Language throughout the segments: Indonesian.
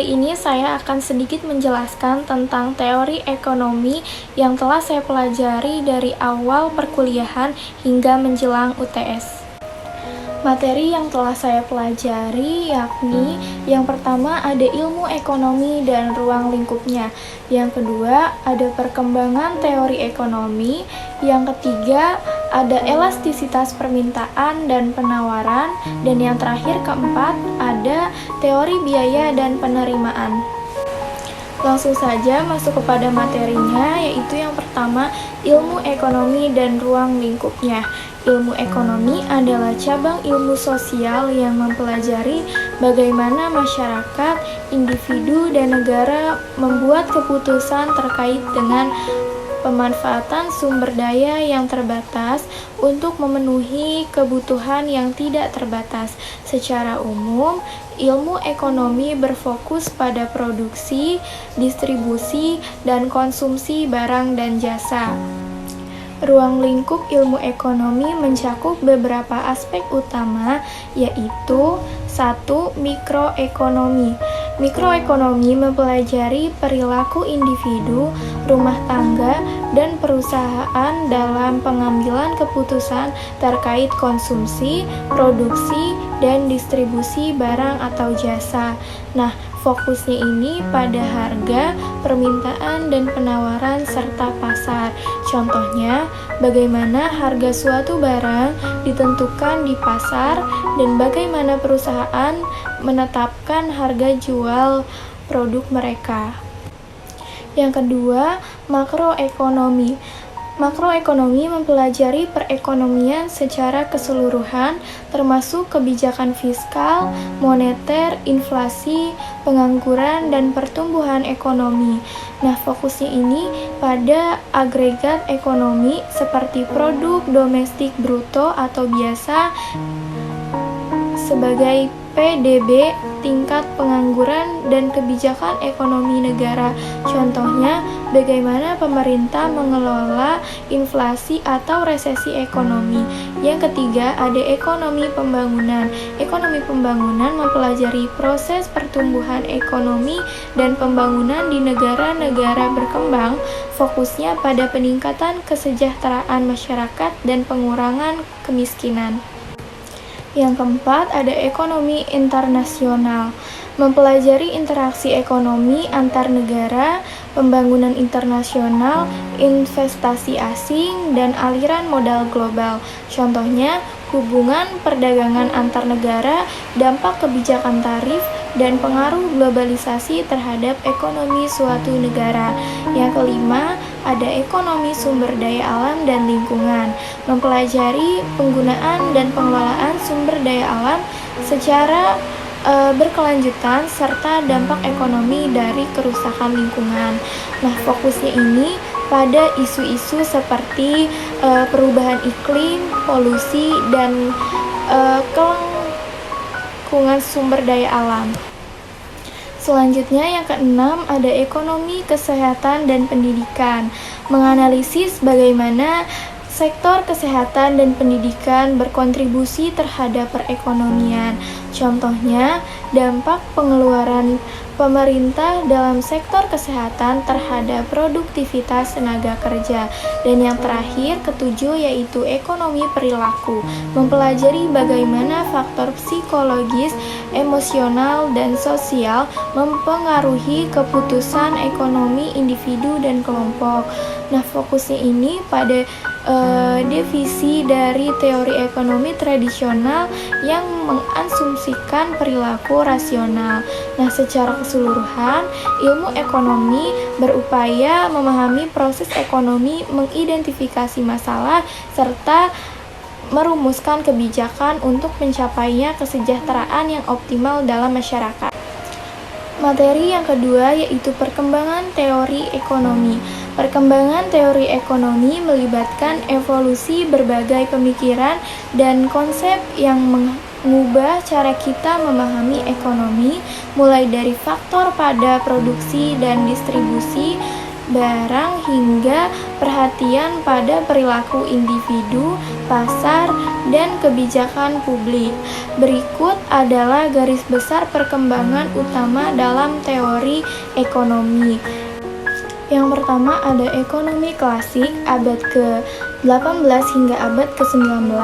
Kali ini saya akan sedikit menjelaskan tentang teori ekonomi yang telah saya pelajari dari awal perkuliahan hingga menjelang UTS. Materi yang telah saya pelajari yakni yang pertama ada ilmu ekonomi dan ruang lingkupnya, yang kedua ada perkembangan teori ekonomi, yang ketiga ada elastisitas permintaan dan penawaran, dan yang terakhir keempat ada teori biaya dan penerimaan. Langsung saja masuk kepada materinya, yaitu yang pertama ilmu ekonomi dan ruang lingkupnya. Ilmu ekonomi adalah cabang ilmu sosial yang mempelajari bagaimana masyarakat, individu, dan negara membuat keputusan terkait dengan pemanfaatan sumber daya yang terbatas untuk memenuhi kebutuhan yang tidak terbatas. Secara umum, ilmu ekonomi berfokus pada produksi, distribusi, dan konsumsi barang dan jasa. Ruang lingkup ilmu ekonomi mencakup beberapa aspek utama, yaitu 1. Mikroekonomi. Mikroekonomi mempelajari perilaku individu, rumah tangga, dan perusahaan dalam pengambilan keputusan terkait konsumsi, produksi, dan distribusi barang atau jasa. Nah, fokusnya ini pada harga, permintaan, dan penawaran serta pasar. Contohnya, bagaimana harga suatu barang ditentukan di pasar dan bagaimana perusahaan menetapkan harga jual produk mereka. Yang kedua, makroekonomi. Makroekonomi mempelajari perekonomian secara keseluruhan, termasuk kebijakan fiskal, moneter, inflasi, pengangguran, dan pertumbuhan ekonomi. Nah, fokusnya ini pada agregat ekonomi seperti produk domestik bruto atau biasa sebagai PDB, tingkat pengangguran, dan kebijakan ekonomi negara. Contohnya, bagaimana pemerintah mengelola inflasi atau resesi ekonomi. Yang ketiga, ada ekonomi pembangunan. Ekonomi pembangunan mempelajari proses pertumbuhan ekonomi dan pembangunan di negara-negara berkembang, fokusnya pada peningkatan kesejahteraan masyarakat dan pengurangan kemiskinan. Yang keempat, ada ekonomi internasional. Mempelajari interaksi ekonomi antar negara, pembangunan internasional, investasi asing, dan aliran modal global. Contohnya, hubungan perdagangan antar negara, dampak kebijakan tarif, dan pengaruh globalisasi terhadap ekonomi suatu negara. Yang kelima, ada ekonomi sumber daya alam dan lingkungan. Mempelajari penggunaan dan pengelolaan sumber daya alam secara berkelanjutan serta dampak ekonomi dari kerusakan lingkungan. Nah, fokusnya ini pada isu-isu seperti perubahan iklim, polusi, dan kelangsungan sumber daya alam. Selanjutnya yang keenam ada ekonomi kesehatan dan pendidikan. Menganalisis bagaimana sektor kesehatan dan pendidikan berkontribusi terhadap perekonomian. Contohnya, dampak pengeluaran pemerintah dalam sektor kesehatan terhadap produktivitas tenaga kerja. Dan yang terakhir, ketujuh, yaitu ekonomi perilaku. Mempelajari bagaimana faktor psikologis, emosional, dan sosial mempengaruhi keputusan ekonomi individu dan kelompok. Nah, fokusnya ini pada divisi dari teori ekonomi tradisional yang mengasumsikan perilaku rasional. Nah, secara keseluruhan, ilmu ekonomi berupaya memahami proses ekonomi, mengidentifikasi masalah, serta merumuskan kebijakan untuk mencapainya kesejahteraan yang optimal dalam masyarakat. Materi yang kedua yaitu perkembangan teori ekonomi. Perkembangan teori ekonomi melibatkan evolusi berbagai pemikiran dan konsep yang mengubah cara kita memahami ekonomi, mulai dari faktor pada produksi dan distribusi barang hingga perhatian pada perilaku individu, pasar, dan kebijakan publik. Berikut adalah garis besar perkembangan utama dalam teori ekonomi. Yang pertama ada ekonomi klasik abad ke-18 hingga abad ke-19.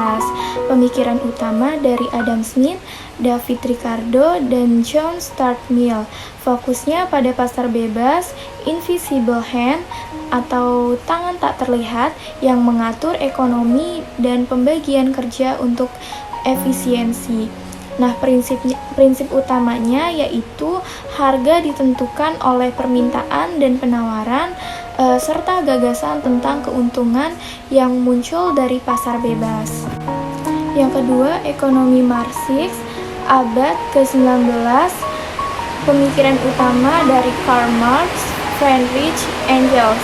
Pemikiran utama dari Adam Smith, David Ricardo, dan John Stuart Mill. Fokusnya pada pasar bebas, invisible hand, atau tangan tak terlihat yang mengatur ekonomi dan pembagian kerja untuk efisiensi. Nah, prinsip utamanya yaitu harga ditentukan oleh permintaan dan penawaran, serta gagasan tentang keuntungan yang muncul dari pasar bebas. Yang kedua, ekonomi Marxis, abad ke-19. Pemikiran utama dari Karl Marx, Friedrich Engels.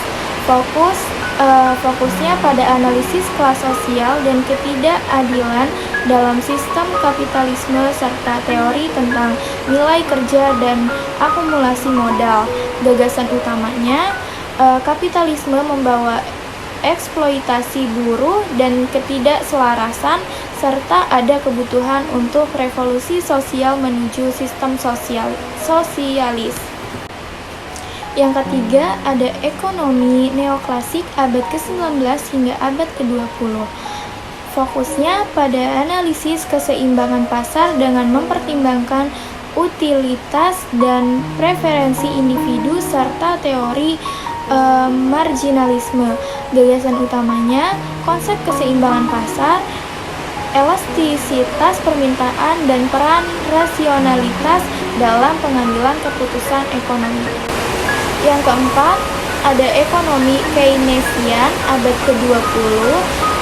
Fokusnya pada analisis kelas sosial dan ketidakadilan dalam sistem kapitalisme serta teori tentang nilai kerja dan akumulasi modal. Gagasan utamanya, kapitalisme membawa eksploitasi buruh dan ketidakselarasan serta ada kebutuhan untuk revolusi sosial menuju sistem sosialis. Yang ketiga ada ekonomi neoklasik abad ke-19 hingga abad ke-20. Fokusnya pada analisis keseimbangan pasar dengan mempertimbangkan utilitas dan preferensi individu serta teori marginalisme. Gagasan utamanya konsep keseimbangan pasar, elastisitas permintaan, dan peran rasionalitas dalam pengambilan keputusan ekonomi. Yang keempat, ada ekonomi Keynesian abad ke-20.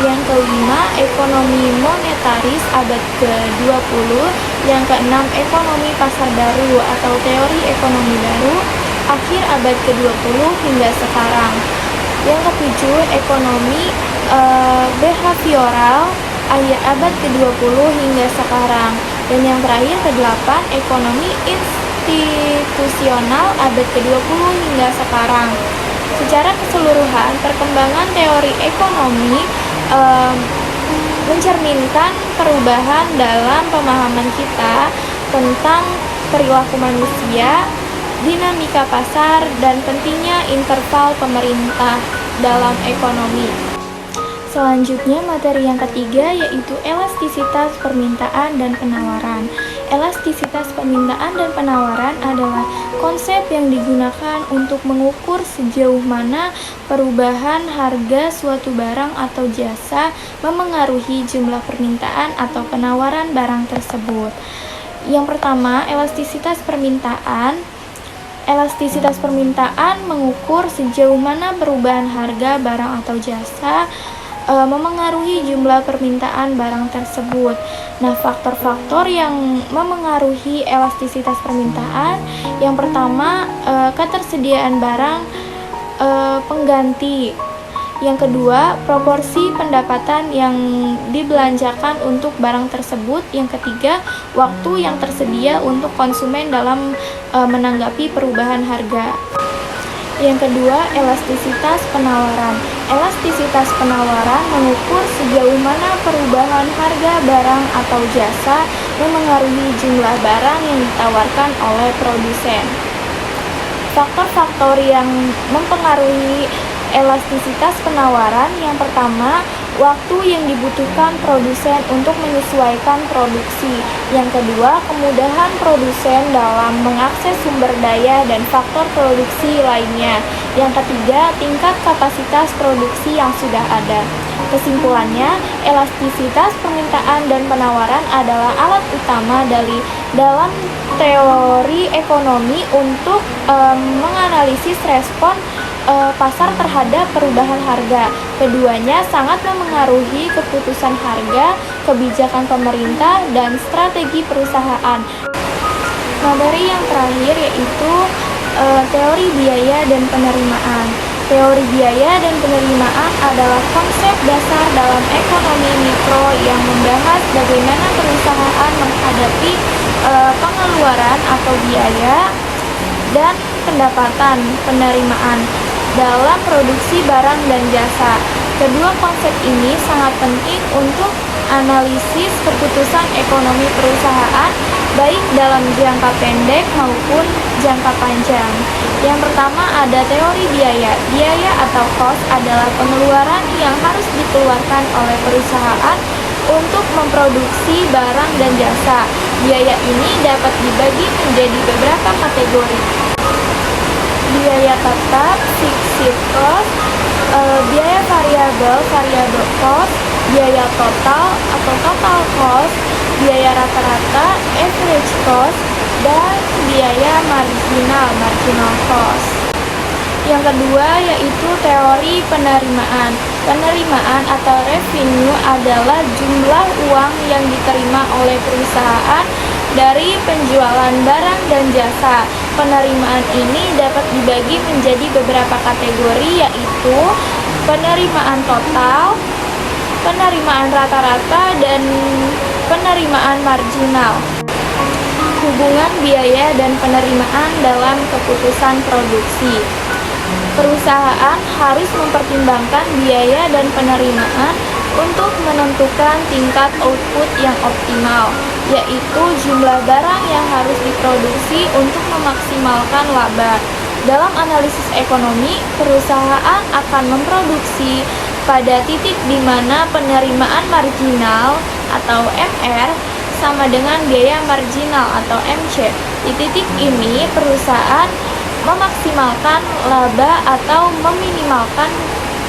Yang kelima, ekonomi monetaris abad ke-20. Yang keenam, ekonomi pasar baru atau teori ekonomi baru akhir abad ke-20 hingga sekarang. Yang ketujuh, ekonomi behavioral akhir abad ke-20 hingga sekarang. Dan yang terakhir ke-8, ekonomi institusional abad ke-20 hingga sekarang. Secara keseluruhan, perkembangan teori ekonomi mencerminkan perubahan dalam pemahaman kita tentang perilaku manusia, dinamika pasar, dan pentingnya interval pemerintah dalam ekonomi. Selanjutnya, materi yang ketiga yaitu elastisitas permintaan dan penawaran. Elastisitas permintaan dan penawaran adalah konsep yang digunakan untuk mengukur sejauh mana perubahan harga suatu barang atau jasa memengaruhi jumlah permintaan atau penawaran barang tersebut. Yang pertama, elastisitas permintaan. Elastisitas permintaan mengukur sejauh mana perubahan harga barang atau jasa memengaruhi jumlah permintaan barang tersebut. Nah, faktor-faktor yang memengaruhi elastisitas permintaan, yang pertama ketersediaan barang pengganti. Yang kedua, proporsi pendapatan yang dibelanjakan untuk barang tersebut. Yang ketiga, waktu yang tersedia untuk konsumen dalam menanggapi perubahan harga. Yang kedua, elastisitas penawaran. Elastisitas penawaran mengukur sejauh mana perubahan harga barang atau jasa memengaruhi jumlah barang yang ditawarkan oleh produsen. Faktor-faktor yang mempengaruhi elastisitas penawaran, yang pertama, waktu yang dibutuhkan produsen untuk menyesuaikan produksi. Yang kedua, kemudahan produsen dalam mengakses sumber daya dan faktor produksi lainnya. Yang ketiga, tingkat kapasitas produksi yang sudah ada. Kesimpulannya, elastisitas permintaan dan penawaran adalah alat utama dalam teori ekonomi untuk menganalisis respon pasar terhadap perubahan harga. Keduanya sangat memengaruhi keputusan harga, kebijakan pemerintah, dan strategi perusahaan. Materi yang terakhir yaitu teori biaya dan penerimaan. Teori biaya dan penerimaan adalah konsep dasar dalam ekonomi mikro yang membahas bagaimana perusahaan menghadapi pengeluaran atau biaya dan pendapatan penerimaan dalam produksi barang dan jasa. Kedua konsep ini sangat penting untuk analisis keputusan ekonomi perusahaan baik dalam jangka pendek maupun jangka panjang. Yang pertama ada teori biaya. Biaya atau cost adalah pengeluaran yang harus dikeluarkan oleh perusahaan untuk memproduksi barang dan jasa. Biaya ini dapat dibagi menjadi beberapa kategori. Biaya tetap, fixed cost, biaya variabel, variable cost, biaya total atau total cost, biaya rata-rata, average cost, dan biaya marginal, marginal cost. Yang kedua yaitu teori penerimaan. Penerimaan atau revenue adalah jumlah uang yang diterima oleh perusahaan dari penjualan barang dan jasa. Penerimaan ini dapat dibagi menjadi beberapa kategori yaitu penerimaan total, penerimaan rata-rata, dan penerimaan marginal. Hubungan biaya dan penerimaan dalam keputusan produksi. Perusahaan harus mempertimbangkan biaya dan penerimaan untuk menentukan tingkat output yang optimal, yaitu jumlah barang yang harus diproduksi untuk memaksimalkan laba. Dalam analisis ekonomi, perusahaan akan memproduksi pada titik di mana penerimaan marginal atau MR sama dengan biaya marginal atau MC. Di titik ini, perusahaan memaksimalkan laba atau meminimalkan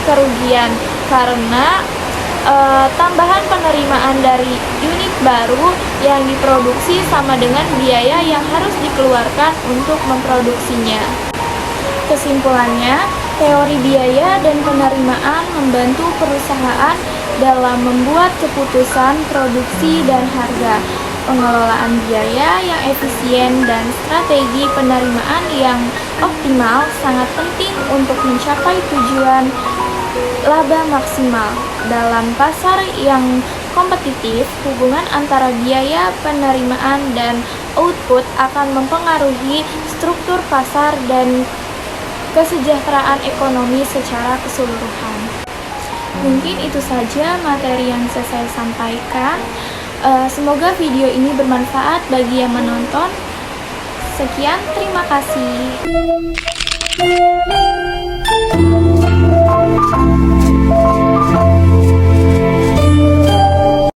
kerugian karena tambahan penerimaan dari unit baru yang diproduksi sama dengan biaya yang harus dikeluarkan untuk memproduksinya. Kesimpulannya, teori biaya dan penerimaan membantu perusahaan dalam membuat keputusan produksi dan harga. Pengelolaan biaya yang efisien dan strategi penerimaan yang optimal sangat penting untuk mencapai tujuan laba maksimal. Dalam pasar yang kompetitif, hubungan antara biaya, penerimaan, dan output akan mempengaruhi struktur pasar dan kesejahteraan ekonomi secara keseluruhan. Mungkin itu saja materi yang bisa saya sampaikan. Semoga video ini bermanfaat bagi yang menonton. Sekian, terima kasih.